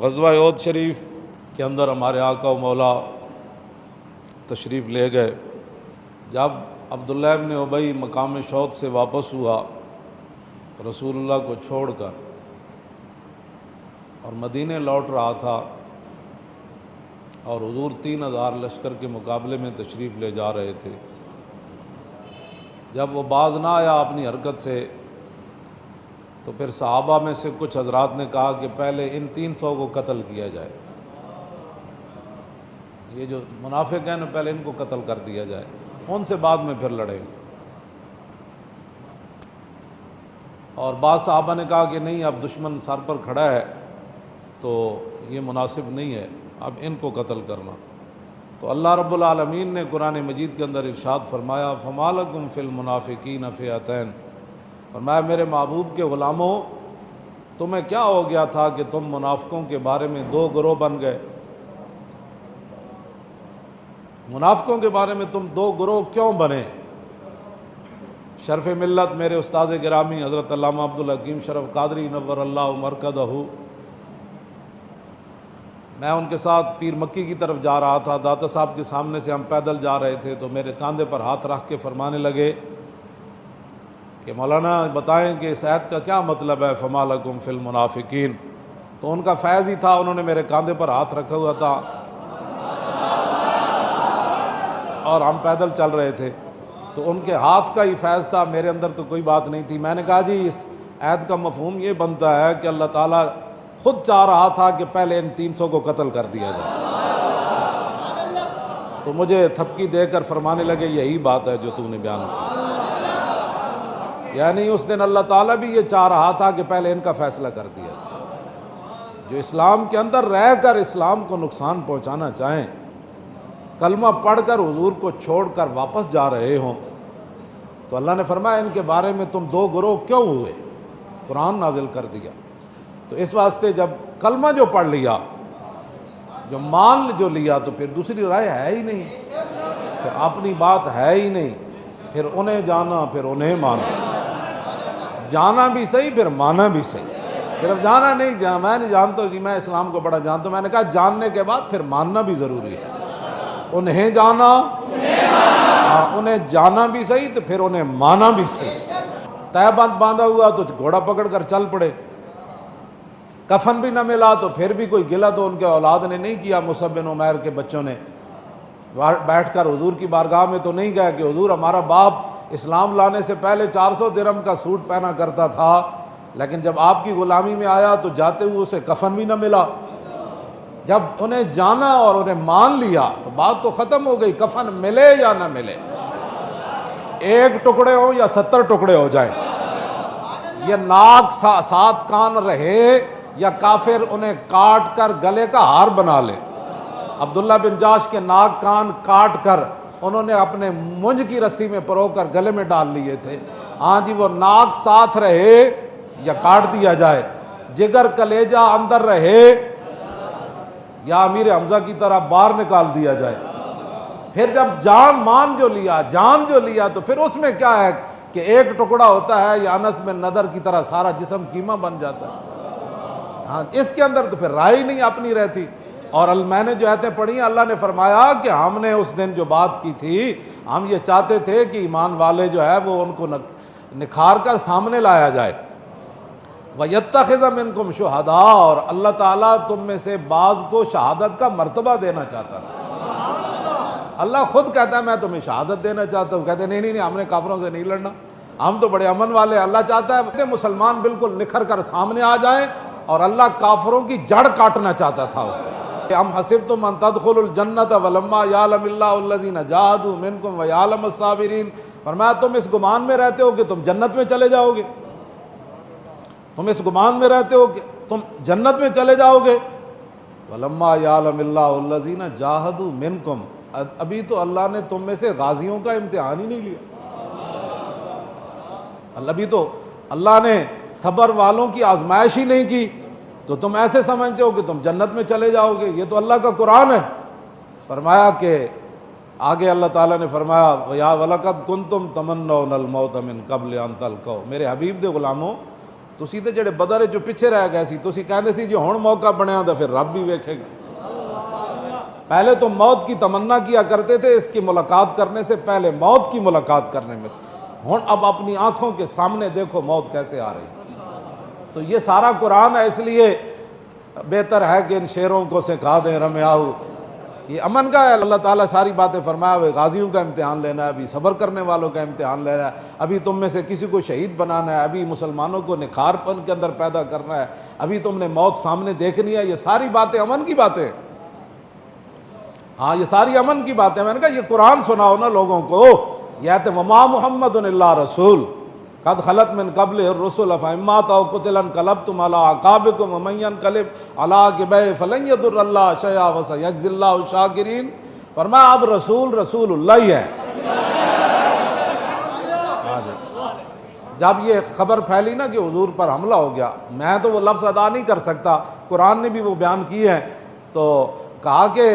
غزوہ احد شریف کے اندر ہمارے آقا و مولا تشریف لے گئے۔ جب عبداللہ ابن ابی مقام شوط سے واپس ہوا رسول اللہ کو چھوڑ کر اور مدینے لوٹ رہا تھا، اور حضور 3000 لشکر کے مقابلے میں تشریف لے جا رہے تھے، جب وہ باز نہ آیا اپنی حرکت سے تو پھر صحابہ میں سے کچھ حضرات نے کہا کہ پہلے ان 300 کو قتل کیا جائے، یہ جو منافق ہیں نا پہلے ان کو قتل کر دیا جائے، ان سے بعد میں پھر لڑیں گے۔ اور بعض صحابہ نے کہا کہ نہیں، اب دشمن سر پر کھڑا ہے تو یہ مناسب نہیں ہے اب ان کو قتل کرنا۔ تو اللہ رب العالمین نے قرآن مجید کے اندر ارشاد فرمایا فما لکم فی المنافقین فئتین، فرمایا میرے محبوب کے غلاموں تمہیں کیا ہو گیا تھا کہ تم منافقوں کے بارے میں دو گروہ بن گئے؟ منافقوں کے بارے میں تم دو گروہ کیوں بنے؟ شرف ملت میرے استاد گرامی حضرت علامہ عبدالحکیم شرف قادری نور اللہ مرکزہ، میں ان کے ساتھ پیر مکی کی طرف جا رہا تھا، داتا صاحب کے سامنے سے ہم پیدل جا رہے تھے تو میرے کاندھے پر ہاتھ رکھ کے فرمانے لگے کہ مولانا بتائیں کہ اس آیت کا کیا مطلب ہے فما لکم فی المنافقین۔ تو ان کا فیض ہی تھا، انہوں نے میرے کاندھے پر ہاتھ رکھا ہوا تھا اور ہم پیدل چل رہے تھے، تو ان کے ہاتھ کا ہی فیض تھا، میرے اندر تو کوئی بات نہیں تھی۔ میں نے کہا جی اس آیت کا مفہوم یہ بنتا ہے کہ اللہ تعالیٰ خود چاہ رہا تھا کہ پہلے ان 300 کو قتل کر دیا جائے۔ تو مجھے تھپکی دے کر فرمانے لگے یہی بات ہے جو تم نے بیان کی، یعنی اس دن اللہ تعالیٰ بھی یہ چاہ رہا تھا کہ پہلے ان کا فیصلہ کر دیا جائے۔ جو اسلام کے اندر رہ کر اسلام کو نقصان پہنچانا چاہیں، کلمہ پڑھ کر حضور کو چھوڑ کر واپس جا رہے ہوں، تو اللہ نے فرمایا ان کے بارے میں تم دو گروہ کیوں ہوئے؟ قرآن نازل کر دیا۔ تو اس واسطے جب کلمہ جو پڑھ لیا، جو مان جو لیا، تو پھر دوسری رائے ہے ہی نہیں، پھر اپنی بات ہے ہی نہیں، پھر انہیں جانا پھر انہیں مانا، جانا بھی صحیح پھر مانا بھی صحیح، صرف جانا نہیں، میں نہیں جانتا جی میں اسلام کو بڑا جانتا ہوں، میں نے کہا جاننے کے بعد پھر ماننا بھی ضروری ہے، انہیں جانا، انہیں جانا بھی صحیح تو پھر انہیں مانا بھی صحیح۔ طے بند باندھا ہوا تو گھوڑا پکڑ کر چل پڑے، کفن بھی نہ ملا تو پھر بھی کوئی گلہ تو ان کے اولاد نے نہیں کیا، مصعب بن عمیر کے بچوں نے بیٹھ کر حضور کی بارگاہ میں تو نہیں گئے کہ حضور ہمارا باپ اسلام لانے سے پہلے 400 درہم کا سوٹ پہنا کرتا تھا، لیکن جب آپ کی غلامی میں آیا تو جاتے ہوئے اسے کفن بھی نہ ملا۔ جب انہیں جانا اور انہیں مان لیا تو بات تو ختم ہو گئی، کفن ملے یا نہ ملے، ایک ٹکڑے ہوں یا 70 ٹکڑے ہو جائیں، یہ ناک 7 کان رہے یا کافر انہیں کاٹ کر گلے کا ہار بنا لے۔ عبداللہ بن جاش کے ناک کان کاٹ کر انہوں نے اپنے مونج کی رسی میں پرو کر گلے میں ڈال لیے تھے۔ ہاں جی، وہ ناک ساتھ رہے یا کاٹ دیا جائے، جگر کلیجہ اندر رہے یا امیر حمزہ کی طرح باہر نکال دیا جائے۔ پھر جب جان جو لیا تو پھر اس میں کیا ہے کہ ایک ٹکڑا ہوتا ہے یا انس بن نضر کی طرح سارا جسم قیمہ بن جاتا ہے۔ ہاں، اس کے اندر تو پھر رائے ہی نہیں اپنی رہتی۔ اور میں نے جو آیتیں پڑھی ہیں، اللہ نے فرمایا کہ ہم نے اس دن جو بات کی تھی، ہم یہ چاہتے تھے کہ ایمان والے جو ہے وہ ان کو نکھار کر سامنے لایا جائے۔ وَيَتَّخِذَ مِنْكُمْ شُهَدَاءَ، اور اللہ تعالیٰ تم میں سے بعض کو شہادت کا مرتبہ دینا چاہتا تھا۔ اللہ خود کہتا ہے میں تمہیں شہادت دینا چاہتا ہوں، کہتے نہیں ہم نے کافروں سے نہیں لڑنا، ہم تو بڑے امن والے ہیں۔ اللہ چاہتا ہے مسلمان بالکل نکھر کر سامنے آ جائیں، اور اللہ کافروں کی جڑ کاٹنا چاہتا تھا اس کو۔ ام حسبتم ان تدخلوا الجنۃ ولما یعلم اللہ الذین جاہدوا منکم ویعلم الصابرین، فرمایا تم اس گمان میں رہتے ہو کہ تم جنت میں چلے جاؤ گے، تم اس گمان میں رہتے ہو کہ تم جنت میں چلے جاؤ گے۔ ولما یعلم اللہ الذین جاہدوا منکم، ابھی تو اللہ نے تم میں سے غازیوں کا امتحان ہی نہیں لیا، ابھی تو اللہ نے صبر والوں کی آزمائش ہی نہیں کی، تو تم ایسے سمجھتے ہو کہ تم جنت میں چلے جاؤ گے۔ یہ تو اللہ کا قرآن ہے۔ فرمایا کہ آگے اللہ تعالیٰ نے فرمایا وَيَا وَلَقَدْ كُنْتُمْ تَمَنَّوْنَ الْمَوْتَ مِنْ قَبْلِ أَنْ تَلْقَوْا، میرے حبیب دے غلاموں ਤੁਸੀਂ ਤੇ ਜਿਹੜੇ ਬਦਰ ਚੋਂ ਪਿੱਛੇ ਰਹਿ ਗਏ ਸੀ, ਤੁਸੀਂ ਕਹਿੰਦੇ ਸੀ جو ہن موقع بنیا تو پھر رب بھی دیکھے گا. پہلے تو موت کی تمنا کیا کرتے تھے اس کی ملاقات کرنے سے پہلے، موت کی ملاقات کرنے میں. ہن اب اپنی آنکھوں کے سامنے دیکھو موت کیسے آ رہی. تو یہ سارا قرآن ہے، اس لیے بہتر ہے کہ ان شعروں کو سکھا دیں رمیاؤ. یہ امن کا ہے. اللہ تعالیٰ ساری باتیں فرمایا ہوئے غازیوں کا امتحان لینا ہے، ابھی صبر کرنے والوں کا امتحان لینا ہے، ابھی تم میں سے کسی کو شہید بنانا ہے، ابھی مسلمانوں کو نکھار پن کے اندر پیدا کرنا ہے، ابھی تم نے موت سامنے دیکھنی ہے. یہ ساری باتیں امن کی باتیں. ہاں یہ ساری امن کی باتیں. میں نے کہا یہ قرآن سناؤ نا لوگوں کو. یہ تو وما محمد الا رسول قد خلت من قبل الرسل افإن مات أو قتل انقلبتم على أعقابكم ومن ينقلب على عقبيه فلن يضر الله شيئا وسيجزي الله الشاكرين. فرمایا اب رسول اللہ ہی ہے. جب یہ خبر پھیلی نا کہ حضور پر حملہ ہو گیا، میں تو وہ لفظ ادا نہیں کر سکتا، قرآن نے بھی وہ بیان کی ہے. تو کہا کہ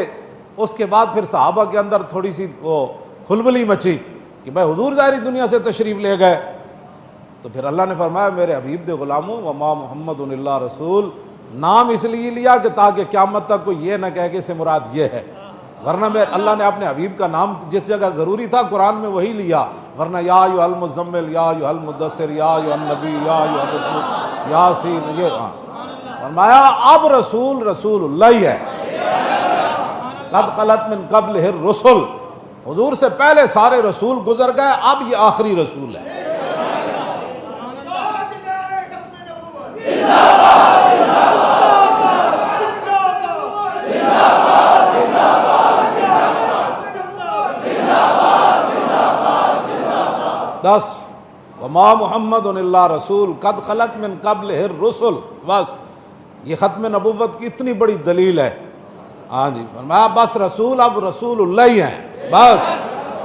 اس کے بعد پھر صحابہ کے اندر تھوڑی سی وہ کھلبلی مچی کہ بھائی حضور ظاہری دنیا سے تشریف لے گئے. تو پھر اللہ نے فرمایا میرے حبیب دے غلاموں وما محمد الا رسول، نام اس لیے لیا کہ تاکہ قیامت تک کوئی یہ نہ کہے کہ اس سے مراد یہ ہے. ورنہ اللہ نے اپنے حبیب کا نام جس جگہ ضروری تھا قرآن میں وہی لیا. ورنہ یا ایھا المزمل، یا ایھا المدثر، یا ایھا النبی، یا ایھا الرسول، یاسین، یہ فرمایا اب رسول اللہ ہی ہے. قد خلت من قبلہ الرسل، حضور سے پہلے سارے رسول گزر گئے، اب یہ آخری رسول ہے. 10 وما محمد الا رسول قد خلت من قبلہ الرسل. بس یہ ختم نبوت کی اتنی بڑی دلیل ہے. ہاں جی فرمایا بس رسول اب رسول اللہ ہی ہیں. بس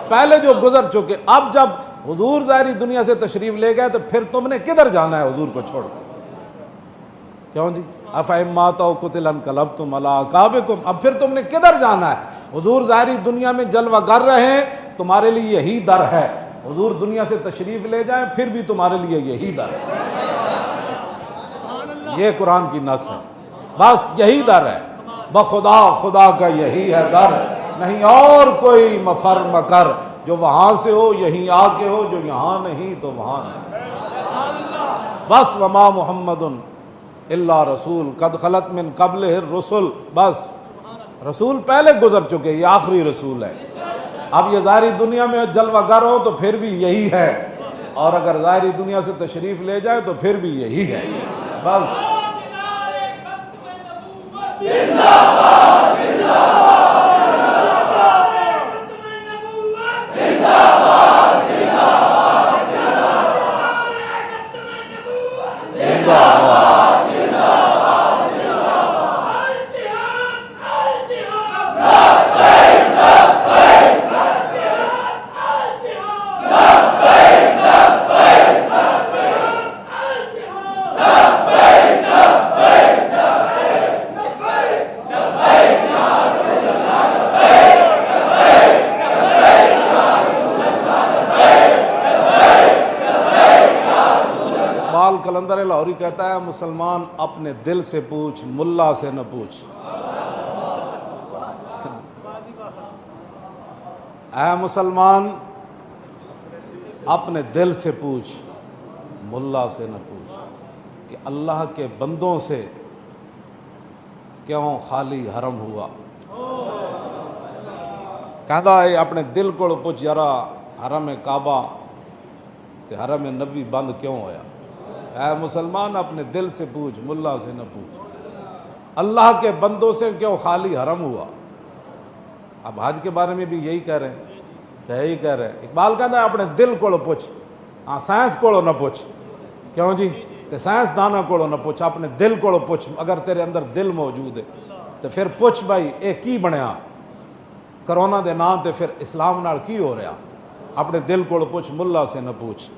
پہلے جو گزر چکے، اب جب حضور ظاہری دنیا سے تشریف لے گئے تو پھر تم نے کدھر جانا ہے حضور کو چھوڑ کر؟ کیوں جی افإن مات أو قتل انقلبتم على أعقابكم، اب پھر تم نے کدھر جانا ہے؟ حضور ظاہری دنیا میں جلوہ گر رہے ہیں، تمہارے لیے یہی در ہے. حضور دنیا سے تشریف لے جائیں پھر بھی تمہارے لیے یہی در ہے. یہ قرآن کی نص ہے. بس یہی در ہے. بخدا خدا کا یہی ہے در، نہیں اور کوئی مفر مکر. جو وہاں سے ہو یہیں آ کے ہو، جو یہاں نہیں تو وہاں نہیں. بس وما محمد الا رسول قد خلت من قبلہ الرسل. بس رسول پہلے گزر چکے، یہ آخری رسول ہے. اب یہ ظاہری دنیا میں جلوہ گر ہو تو پھر بھی یہی ہے، اور اگر ظاہری دنیا سے تشریف لے جائے تو پھر بھی یہی ہے. بس کلندر لاہوری کہتا ہے مسلمان اپنے دل سے پوچھ، ملا سے نہ پوچھ. اے مسلمان اپنے دل سے پوچھ، ملا سے نہ پوچھ کہ اللہ کے بندوں سے کیوں خالی حرم ہوا. کہتا ہے اپنے دل کو پوچھ یارا حرم کعبہ تے حرم نبی بند کیوں ہویا. اے مسلمان اپنے دل سے پوچھ، ملا سے نہ پوچھ. اللہ کے بندوں سے کیوں خالی حرم ہوا. اب حج کے بارے میں بھی یہی کہہ رہے ہیں، یہی کہہ رہے ہیں. اقبال کہتا ہے اپنے دل کو پوچھ، ہاں سائنس کو نہ پوچھ. کیوں جی تے سائنس دانا کو نہ پوچھ، اپنے دل کو پوچھ. اگر تیرے اندر دل موجود ہے تو پھر پوچھ بھائی اے کی بنیا کرونا دے نام تے پھر اسلام نال کی ہو رہا. اپنے دل کو پوچھ، ملا سے نہ پوچھ.